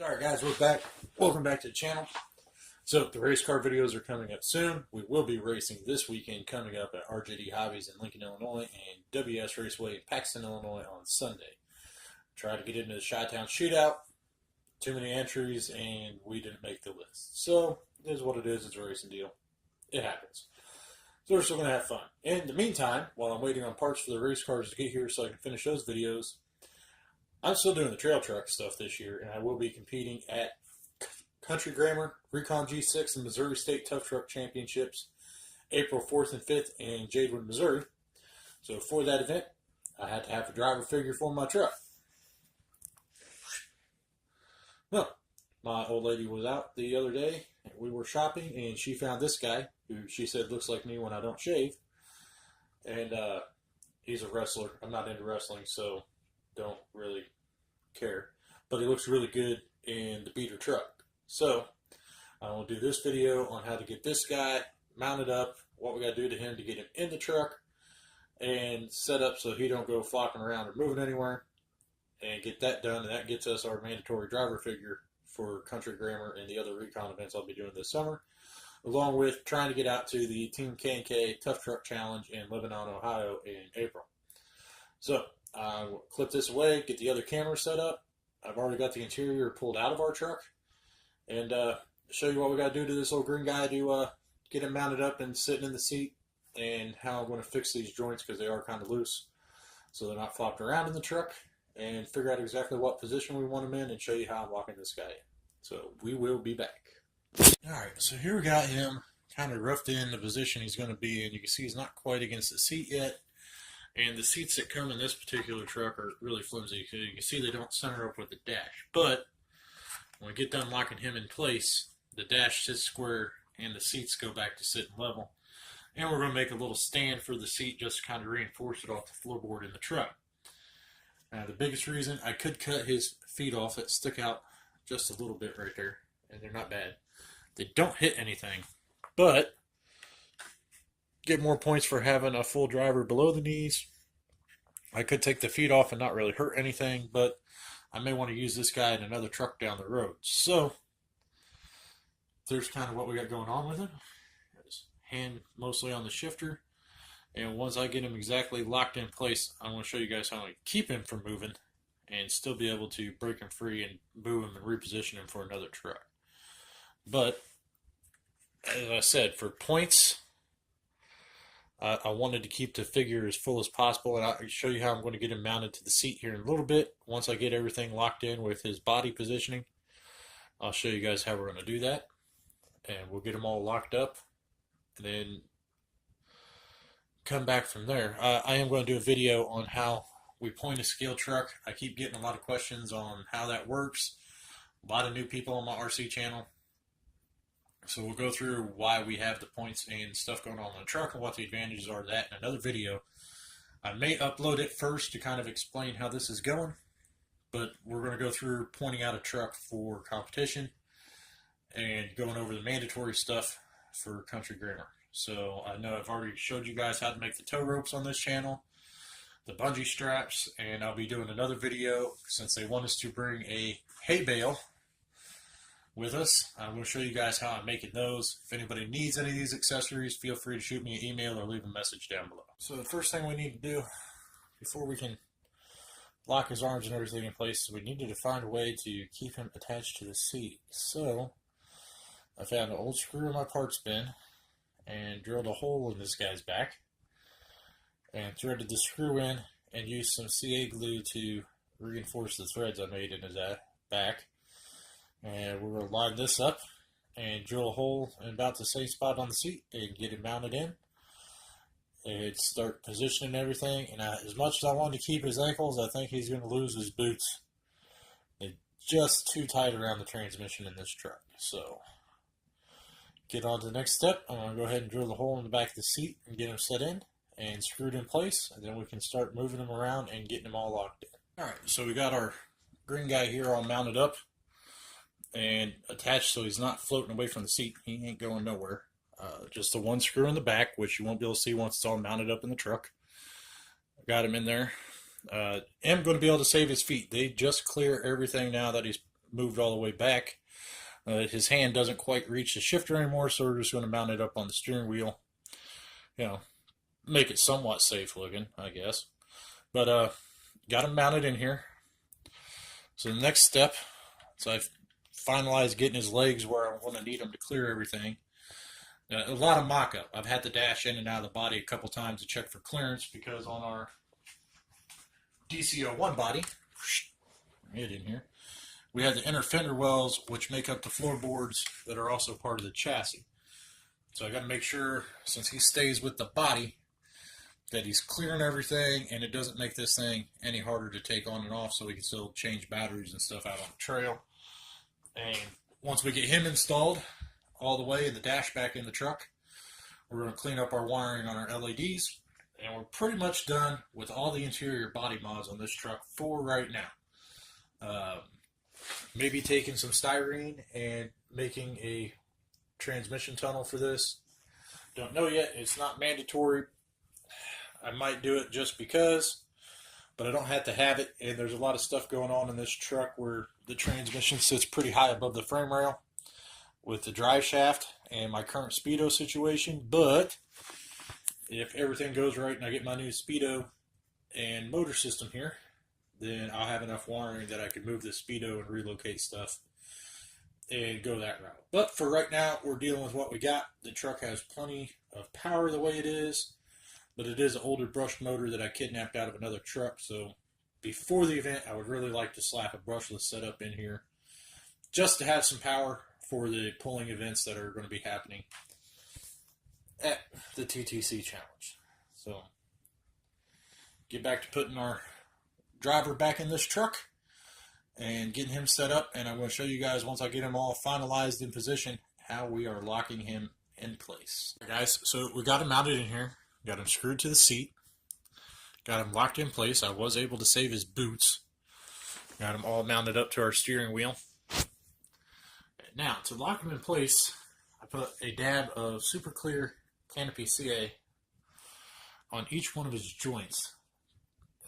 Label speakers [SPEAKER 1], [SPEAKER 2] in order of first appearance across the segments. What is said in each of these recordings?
[SPEAKER 1] Alright guys, we're back. Welcome back to the channel. So the race car videos are coming up soon. We will be racing this weekend coming up at RJD Hobbies in Lincoln, Illinois and WS Raceway in Paxton, Illinois on Sunday. Try to get into the Chi-Town Shootout. Too many entries and we didn't make the list. So it is what it is. It's a racing deal. It happens. So we're still going to have fun. In the meantime, while I'm waiting on parts for the race cars to get here so I can finish those videos, I'm still doing the trail truck stuff this year, and I will be competing at Country Grammar, Recon G6, and Missouri State Tough Truck Championships, April 4th and 5th in Jadewood, Missouri. So for that event, I had to have a driver figure for my truck. Well, my old lady was out the other day, and we were shopping, and she found this guy, who she said looks like me when I don't shave. And he's a wrestler. I'm not into wrestling, so don't really care, but he looks really good in the beater truck. So I will do this video on how to get this guy mounted up, what we got to do to him to get him in the truck and set up so he don't go flopping around or moving anywhere, and get that done. And that gets us our mandatory driver figure for Country Grammar and the other recon events I'll be doing this summer, along with trying to get out to the Team K&K Tough Truck Challenge in Lebanon, Ohio in April. So I'll clip this away, get the other camera set up. I've already got the interior pulled out of our truck, and show you what we got to do to this old green guy to get him mounted up and sitting in the seat, and how I'm going to fix these joints because they are kind of loose so they're not flopping around in the truck, and figure out exactly what position we want them in and show you how I'm locking this guy in. So we will be back. Alright, so here we got him kind of roughed in the position he's going to be in. You can see he's not quite against the seat yet. And the seats that come in this particular truck are really flimsy. So you can see they don't center up with the dash. But when we get done locking him in place, the dash sits square and the seats go back to sitting level. And we're going to make a little stand for the seat just to kind of reinforce it off the floorboard in the truck. Now the biggest reason, I could cut his feet off that stick out just a little bit right there. And they're not bad. They don't hit anything. But get more points for having a full driver below the knees. I could take the feet off and not really hurt anything, but I may want to use this guy in another truck down the road. So there's kind of what we got going on with him. His hand mostly on the shifter, and once I get him exactly locked in place, I'm going to show you guys how to keep him from moving and still be able to break him free and move him and reposition him for another truck. But as I said, for points, I wanted to keep the figure as full as possible, and I'll show you how I'm going to get him mounted to the seat here in a little bit. Once I get everything locked in with his body positioning, I'll show you guys how we're going to do that, and we'll get him all locked up, and then come back from there. I am going to do a video on how we point a scale truck. I keep getting a lot of questions on how that works. A lot of new people on my RC channel. So we'll go through why we have the points and stuff going on in the truck and what the advantages are of that in another video. I may upload it first to kind of explain how this is going, but we're going to go through pointing out a truck for competition and going over the mandatory stuff for Country Grammar. So I know I've already showed you guys how to make the tow ropes on this channel, the bungee straps, and I'll be doing another video since they want us to bring a hay bale with us. I'm going to show you guys how I'm making those. If anybody needs any of these accessories, feel free to shoot me an email or leave a message down below. So the first thing we need to do before we can lock his arms and everything in place is we needed to find a way to keep him attached to the seat. So I found an old screw in my parts bin and drilled a hole in this guy's back and threaded the screw in and used some CA glue to reinforce the threads I made in his back. And we're going to line this up and drill a hole in about the same spot on the seat and get it mounted in and start positioning everything. And as much as I want to keep his ankles, I think he's going to lose his boots. They're just too tight around the transmission in this truck. So get on to the next step. I'm going to go ahead and drill the hole in the back of the seat and get him set in and screwed in place, and then we can start moving him around and getting them all locked in. Alright, so we got our green guy here all mounted up and attached so he's not floating away from the seat. He ain't going nowhere. Just the one screw in the back, which you won't be able to see once it's all mounted up in the truck. Got him in there. Am going to be able to save his feet. They just clear everything now that he's moved all the way back. His hand doesn't quite reach the shifter anymore, so we're just going to mount it up on the steering wheel. You know, make it somewhat safe looking, I guess. But got him mounted in here. So the next step, so I've finalized getting his legs where I want to need him to clear everything. A lot of mock-up. I've had to dash in and out of the body a couple times to check for clearance because on our DC-01 body, get in here, we have the inner fender wells which make up the floorboards that are also part of the chassis. So I got to make sure, since he stays with the body, that he's clearing everything and it doesn't make this thing any harder to take on and off, so we can still change batteries and stuff out on the trail. And once we get him installed all the way in the dash back in the truck, we're going to clean up our wiring on our LEDs, and we're pretty much done with all the interior body mods on this truck for right now. Maybe taking some styrene and making a transmission tunnel for this. Don't know yet. It's not mandatory. I might do it just because, but I don't have to have it. And there's a lot of stuff going on in this truck where the transmission sits pretty high above the frame rail with the drive shaft and my current speedo situation. But if everything goes right and I get my new speedo and motor system here, then I'll have enough wiring that I can move the speedo and relocate stuff and go that route. But for right now, we're dealing with what we got. The truck has plenty of power the way it is, but it is an older brushed motor that I kidnapped out of another truck. So before the event, I would really like to slap a brushless setup in here just to have some power for the pulling events that are going to be happening at the TTC Challenge. So get back to putting our driver back in this truck and getting him set up, and I'm going to show you guys, once I get him all finalized in position, how we are locking him in place. Right, guys, so we got him mounted in here, got him screwed to the seat, got him locked in place. I was able to save his boots, got him all mounted up to our steering wheel. Now, to lock him in place, I put a dab of Super Clear Canopy CA on each one of his joints,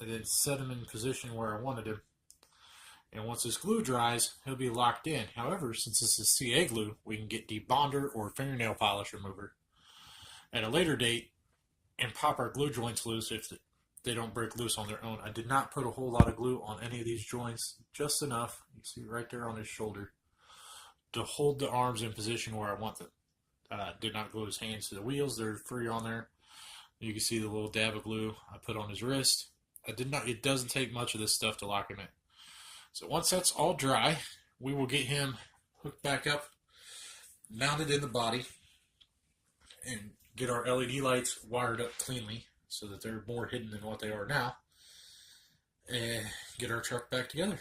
[SPEAKER 1] and then set him in position where I wanted him. And once his glue dries, he'll be locked in. However, since this is CA glue, we can get debonder or fingernail polish remover at a later date and pop our glue joints loose if they don't break loose on their own. I did not put a whole lot of glue on any of these joints, just enough, you see right there on his shoulder, to hold the arms in position where I want them. Did not glue his hands to the wheels. They're free on there. You can see the little dab of glue I put on his wrist. It doesn't take much of this stuff to lock him in. So once that's all dry, we will get him hooked back up, mounted in the body, and get our LED lights wired up cleanly so that they're more hidden than what they are now, and get our truck back together.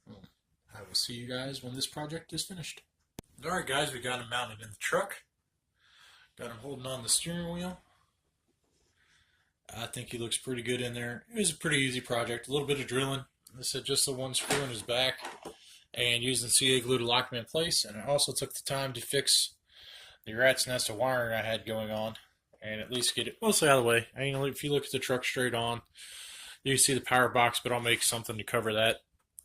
[SPEAKER 1] Well, I will see you guys when this project is finished. Alright guys, we got him mounted in the truck. Got him holding on the steering wheel. I think he looks pretty good in there. It was a pretty easy project. A little bit of drilling. This is just the one screw in his back and using CA glue to lock him in place. And I also took the time to fix the rat's nest of wiring I had going on and at least get it mostly out of the way. I mean, if you look at the truck straight on, you can see the power box, but I'll make something to cover that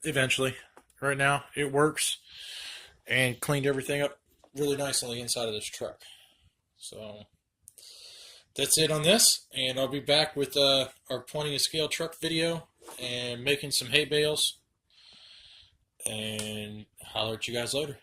[SPEAKER 1] eventually. Right now, it works and cleaned everything up really nice on the inside of this truck. So that's it on this, and I'll be back with our pointing a scale truck video and making some hay bales, and holler at you guys later.